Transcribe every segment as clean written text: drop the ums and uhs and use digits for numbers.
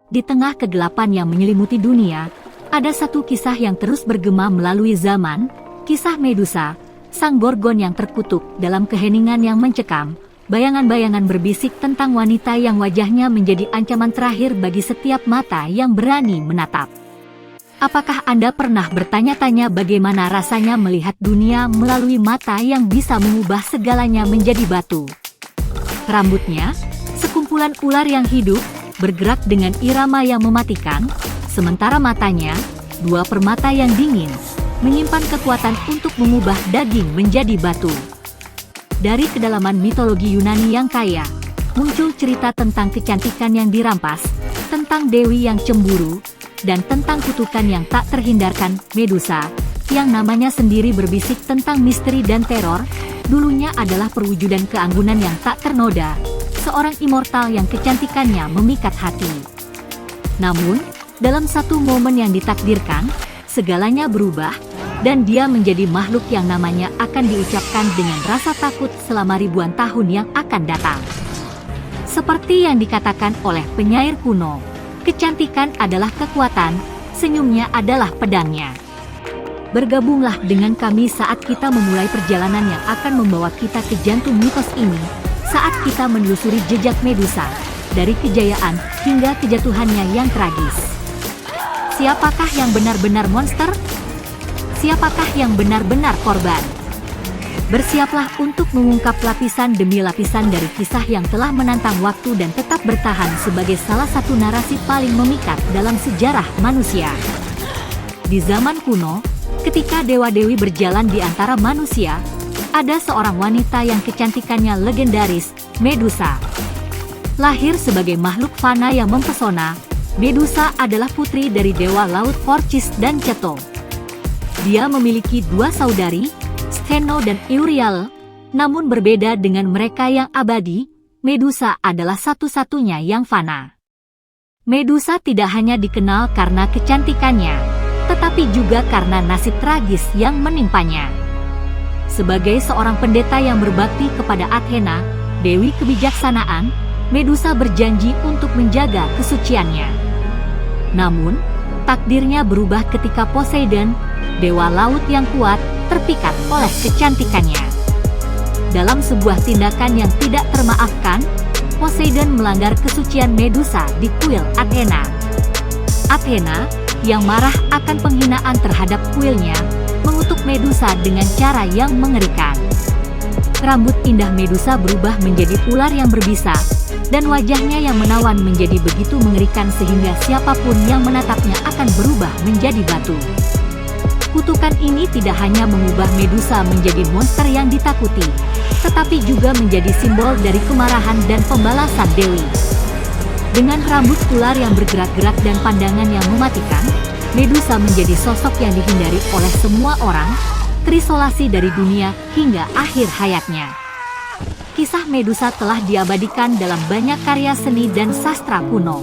Di tengah kegelapan yang menyelimuti dunia, ada satu kisah yang terus bergema melalui zaman, kisah Medusa, sang Gorgon yang terkutuk. Dalam keheningan yang mencekam, bayangan-bayangan berbisik tentang wanita yang wajahnya menjadi ancaman terakhir bagi setiap mata yang berani menatap. Apakah Anda pernah bertanya-tanya bagaimana rasanya melihat dunia melalui mata yang bisa mengubah segalanya menjadi batu? Rambutnya, sekumpulan ular yang hidup, bergerak dengan irama yang mematikan, sementara matanya, dua permata yang dingin, menyimpan kekuatan untuk mengubah daging menjadi batu. Dari kedalaman mitologi Yunani yang kaya, muncul cerita tentang kecantikan yang dirampas, tentang dewi yang cemburu, dan tentang kutukan yang tak terhindarkan. Medusa, yang namanya sendiri berbisik tentang misteri dan teror, dulunya adalah perwujudan keanggunan yang tak ternoda, seorang immortal yang kecantikannya memikat hati. Namun, dalam satu momen yang ditakdirkan, segalanya berubah, dan dia menjadi makhluk yang namanya akan diucapkan dengan rasa takut selama ribuan tahun yang akan datang. Seperti yang dikatakan oleh penyair kuno, kecantikan adalah kekuatan, senyumnya adalah pedangnya. Bergabunglah dengan kami saat kita memulai perjalanan yang akan membawa kita ke jantung mitos ini, saat kita menelusuri jejak Medusa, dari kejayaan hingga kejatuhannya yang tragis. Siapakah yang benar-benar monster? Siapakah yang benar-benar korban? Bersiaplah untuk mengungkap lapisan demi lapisan dari kisah yang telah menantang waktu dan tetap bertahan sebagai salah satu narasi paling memikat dalam sejarah manusia. Di zaman kuno, ketika dewa-dewi berjalan di antara manusia, ada seorang wanita yang kecantikannya legendaris, Medusa. Lahir sebagai makhluk fana yang mempesona, Medusa adalah putri dari dewa laut Phorcys dan Ceto. Dia memiliki dua saudari, Stheno dan Euryale, namun berbeda dengan mereka yang abadi, Medusa adalah satu-satunya yang fana. Medusa tidak hanya dikenal karena kecantikannya, tetapi juga karena nasib tragis yang menimpanya. Sebagai seorang pendeta yang berbakti kepada Athena, dewi kebijaksanaan, Medusa berjanji untuk menjaga kesuciannya. Namun, takdirnya berubah ketika Poseidon, dewa laut yang kuat, terpikat oleh kecantikannya. Dalam sebuah tindakan yang tidak termaafkan, Poseidon melanggar kesucian Medusa di kuil Athena. Athena, yang marah akan penghinaan terhadap kuilnya, mengutuk Medusa dengan cara yang mengerikan. Rambut indah Medusa berubah menjadi ular yang berbisa, dan wajahnya yang menawan menjadi begitu mengerikan sehingga siapapun yang menatapnya akan berubah menjadi batu. Kutukan ini tidak hanya mengubah Medusa menjadi monster yang ditakuti, tetapi juga menjadi simbol dari kemarahan dan pembalasan dewi. Dengan rambut ular yang bergerak-gerak dan pandangan yang mematikan, Medusa menjadi sosok yang dihindari oleh semua orang, terisolasi dari dunia hingga akhir hayatnya. Kisah Medusa telah diabadikan dalam banyak karya seni dan sastra kuno.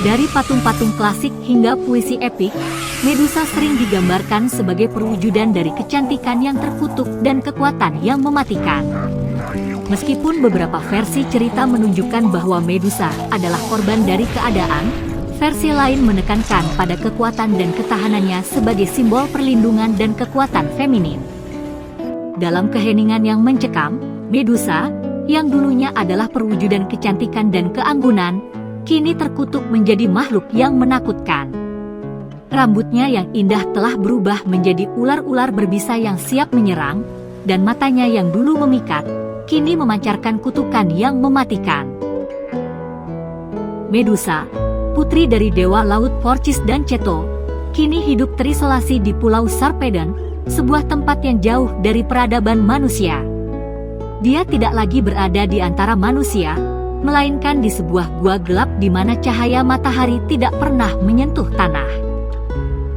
Dari patung-patung klasik hingga puisi epik, Medusa sering digambarkan sebagai perwujudan dari kecantikan yang terkutuk dan kekuatan yang mematikan. Meskipun beberapa versi cerita menunjukkan bahwa Medusa adalah korban dari keadaan, versi lain menekankan pada kekuatan dan ketahanannya sebagai simbol perlindungan dan kekuatan feminin. Dalam keheningan yang mencekam, Medusa, yang dulunya adalah perwujudan kecantikan dan keanggunan, kini terkutuk menjadi makhluk yang menakutkan. Rambutnya yang indah telah berubah menjadi ular-ular berbisa yang siap menyerang, dan matanya yang dulu memikat, kini memancarkan kutukan yang mematikan. Medusa, putri dari dewa laut Phorcys dan Ceto, kini hidup terisolasi di Pulau Sarpedon, sebuah tempat yang jauh dari peradaban manusia. Dia tidak lagi berada di antara manusia, melainkan di sebuah gua gelap di mana cahaya matahari tidak pernah menyentuh tanah.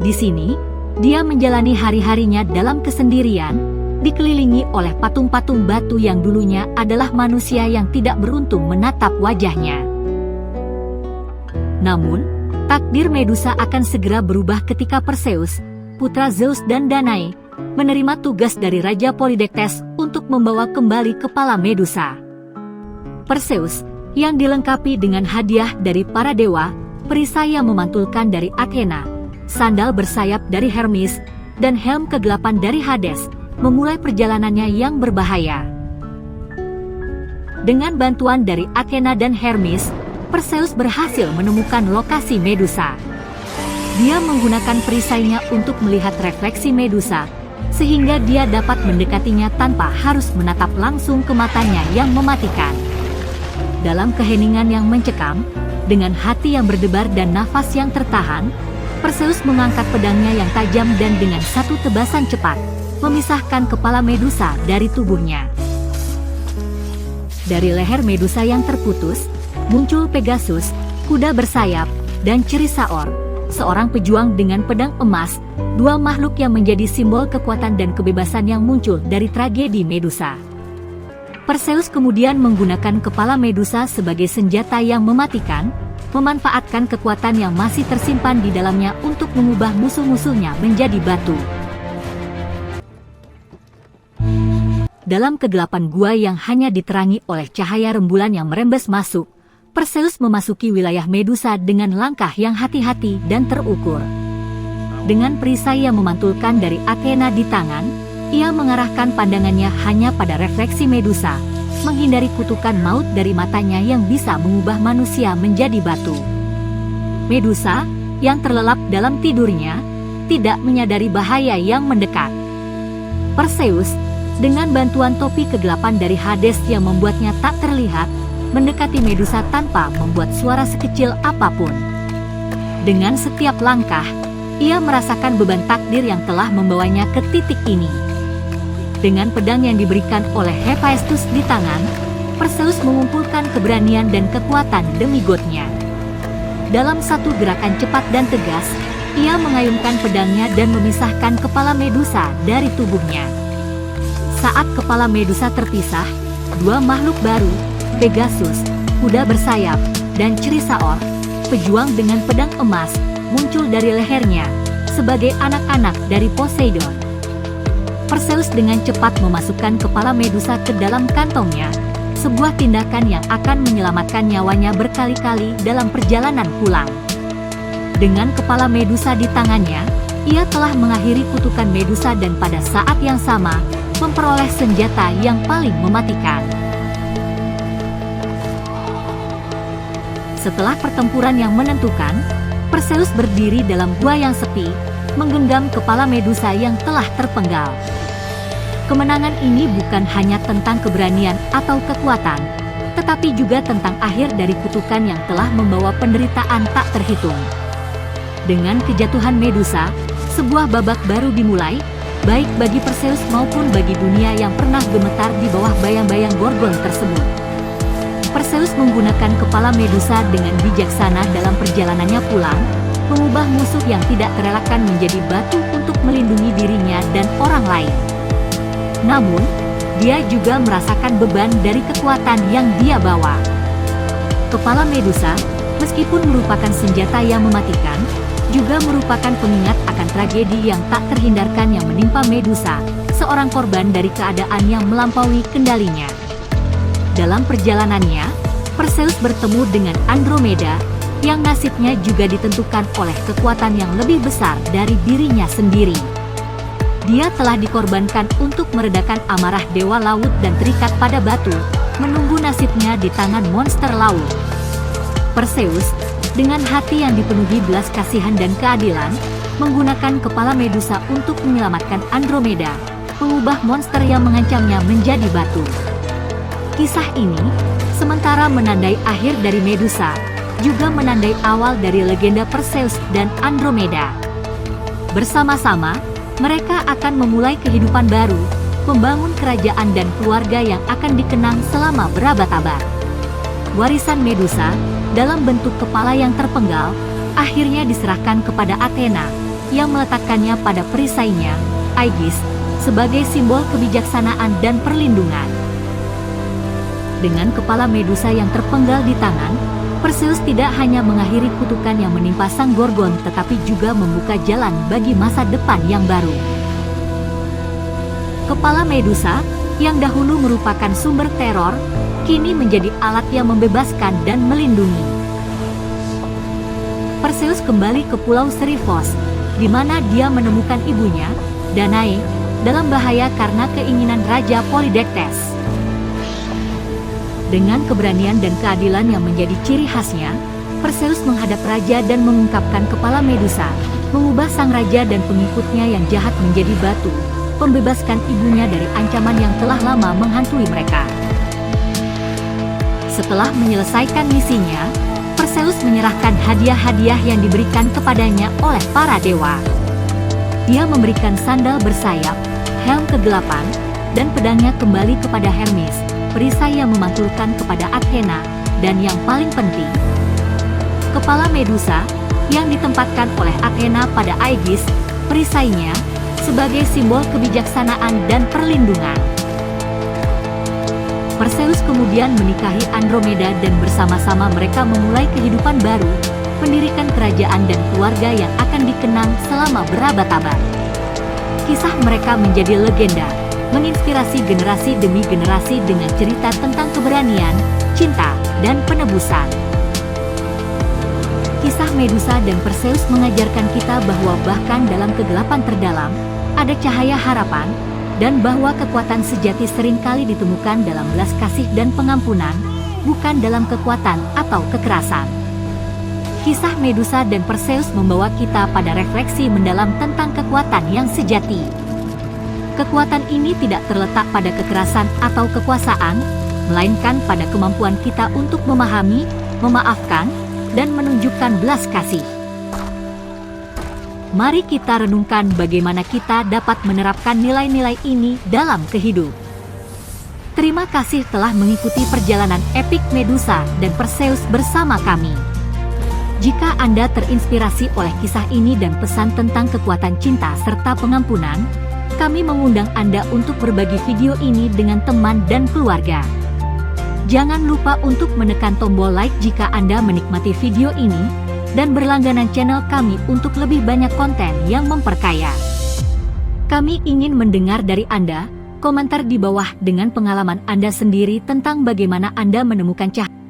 Di sini, dia menjalani hari-harinya dalam kesendirian, dikelilingi oleh patung-patung batu yang dulunya adalah manusia yang tidak beruntung menatap wajahnya. Namun, takdir Medusa akan segera berubah ketika Perseus, putra Zeus dan Danae, menerima tugas dari Raja Polydectes untuk membawa kembali kepala Medusa. Perseus, yang dilengkapi dengan hadiah dari para dewa, perisai yang memantulkan dari Athena, sandal bersayap dari Hermes, dan helm kegelapan dari Hades, memulai perjalanannya yang berbahaya. Dengan bantuan dari Athena dan Hermes, Perseus berhasil menemukan lokasi Medusa. Dia menggunakan perisainya untuk melihat refleksi Medusa, sehingga dia dapat mendekatinya tanpa harus menatap langsung ke matanya yang mematikan. Dalam keheningan yang mencekam, dengan hati yang berdebar dan nafas yang tertahan, Perseus mengangkat pedangnya yang tajam dan dengan satu tebasan cepat, memisahkan kepala Medusa dari tubuhnya. Dari leher Medusa yang terputus, muncul Pegasus, kuda bersayap, dan Chrysaor, seorang pejuang dengan pedang emas, dua makhluk yang menjadi simbol kekuatan dan kebebasan yang muncul dari tragedi Medusa. Perseus kemudian menggunakan kepala Medusa sebagai senjata yang mematikan, memanfaatkan kekuatan yang masih tersimpan di dalamnya untuk mengubah musuh-musuhnya menjadi batu. Dalam kegelapan gua yang hanya diterangi oleh cahaya rembulan yang merembes masuk, Perseus memasuki wilayah Medusa dengan langkah yang hati-hati dan terukur. Dengan perisai yang memantulkan dari Athena di tangan, ia mengarahkan pandangannya hanya pada refleksi Medusa, menghindari kutukan maut dari matanya yang bisa mengubah manusia menjadi batu. Medusa, yang terlelap dalam tidurnya, tidak menyadari bahaya yang mendekat. Perseus, dengan bantuan topi kegelapan dari Hades yang membuatnya tak terlihat, mendekati Medusa tanpa membuat suara sekecil apapun. Dengan setiap langkah, ia merasakan beban takdir yang telah membawanya ke titik ini. Dengan pedang yang diberikan oleh Hephaestus di tangan, Perseus mengumpulkan keberanian dan kekuatan demi godnya. Dalam satu gerakan cepat dan tegas, ia mengayunkan pedangnya dan memisahkan kepala Medusa dari tubuhnya. Saat kepala Medusa terpisah, dua makhluk baru, Pegasus, kuda bersayap, dan Chrysaor, pejuang dengan pedang emas, muncul dari lehernya, sebagai anak-anak dari Poseidon. Perseus dengan cepat memasukkan kepala Medusa ke dalam kantongnya, sebuah tindakan yang akan menyelamatkan nyawanya berkali-kali dalam perjalanan pulang. Dengan kepala Medusa di tangannya, ia telah mengakhiri kutukan Medusa dan pada saat yang sama, memperoleh senjata yang paling mematikan. Setelah pertempuran yang menentukan, Perseus berdiri dalam gua yang sepi, menggenggam kepala Medusa yang telah terpenggal. Kemenangan ini bukan hanya tentang keberanian atau kekuatan, tetapi juga tentang akhir dari kutukan yang telah membawa penderitaan tak terhitung. Dengan kejatuhan Medusa, sebuah babak baru dimulai, baik bagi Perseus maupun bagi dunia yang pernah gemetar di bawah bayang-bayang Gorgon tersebut. Perseus menggunakan kepala Medusa dengan bijaksana dalam perjalanannya pulang, mengubah musuh yang tidak terelakkan menjadi batu untuk melindungi dirinya dan orang lain. Namun, dia juga merasakan beban dari kekuatan yang dia bawa. Kepala Medusa, meskipun merupakan senjata yang mematikan, juga merupakan pengingat akan tragedi yang tak terhindarkan yang menimpa Medusa, seorang korban dari keadaan yang melampaui kendalinya. Dalam perjalanannya, Perseus bertemu dengan Andromeda, yang nasibnya juga ditentukan oleh kekuatan yang lebih besar dari dirinya sendiri. Dia telah dikorbankan untuk meredakan amarah dewa laut dan terikat pada batu, menunggu nasibnya di tangan monster laut. Perseus, dengan hati yang dipenuhi belas kasihan dan keadilan, menggunakan kepala Medusa untuk menyelamatkan Andromeda, mengubah monster yang mengancamnya menjadi batu. Kisah ini, sementara menandai akhir dari Medusa, juga menandai awal dari legenda Perseus dan Andromeda. Bersama-sama, mereka akan memulai kehidupan baru, membangun kerajaan dan keluarga yang akan dikenang selama berabad-abad. Warisan Medusa, dalam bentuk kepala yang terpenggal, akhirnya diserahkan kepada Athena, yang meletakkannya pada perisainya, Aegis, sebagai simbol kebijaksanaan dan perlindungan. Dengan kepala Medusa yang terpenggal di tangan, Perseus tidak hanya mengakhiri kutukan yang menimpa sang Gorgon tetapi juga membuka jalan bagi masa depan yang baru. Kepala Medusa, yang dahulu merupakan sumber teror, kini menjadi alat yang membebaskan dan melindungi. Perseus kembali ke Pulau Seriphos, di mana dia menemukan ibunya, Danae, dalam bahaya karena keinginan Raja Polydectes. Dengan keberanian dan keadilan yang menjadi ciri khasnya, Perseus menghadap raja dan mengungkapkan kepala Medusa, mengubah sang raja dan pengikutnya yang jahat menjadi batu, membebaskan ibunya dari ancaman yang telah lama menghantui mereka. Setelah menyelesaikan misinya, Perseus menyerahkan hadiah-hadiah yang diberikan kepadanya oleh para dewa. Dia memberikan sandal bersayap, helm kegelapan, dan pedangnya kembali kepada Hermes, perisai yang memantulkan kepada Athena, dan yang paling penting, kepala Medusa, yang ditempatkan oleh Athena pada Aegis, perisainya, sebagai simbol kebijaksanaan dan perlindungan. Perseus kemudian menikahi Andromeda dan bersama-sama mereka memulai kehidupan baru, mendirikan kerajaan dan keluarga yang akan dikenang selama berabad-abad. Kisah mereka menjadi legenda, menginspirasi generasi demi generasi dengan cerita tentang keberanian, cinta, dan penebusan. Kisah Medusa dan Perseus mengajarkan kita bahwa bahkan dalam kegelapan terdalam, ada cahaya harapan, dan bahwa kekuatan sejati seringkali ditemukan dalam belas kasih dan pengampunan, bukan dalam kekuatan atau kekerasan. Kisah Medusa dan Perseus membawa kita pada refleksi mendalam tentang kekuatan yang sejati. Kekuatan ini tidak terletak pada kekerasan atau kekuasaan, melainkan pada kemampuan kita untuk memahami, memaafkan, dan menunjukkan belas kasih. Mari kita renungkan bagaimana kita dapat menerapkan nilai-nilai ini dalam kehidupan. Terima kasih telah mengikuti perjalanan epik Medusa dan Perseus bersama kami. Jika Anda terinspirasi oleh kisah ini dan pesan tentang kekuatan cinta serta pengampunan, kami mengundang Anda untuk berbagi video ini dengan teman dan keluarga. Jangan lupa untuk menekan tombol like jika Anda menikmati video ini, dan berlangganan channel kami untuk lebih banyak konten yang memperkaya. Kami ingin mendengar dari Anda, komentar di bawah dengan pengalaman Anda sendiri tentang bagaimana Anda menemukan cahaya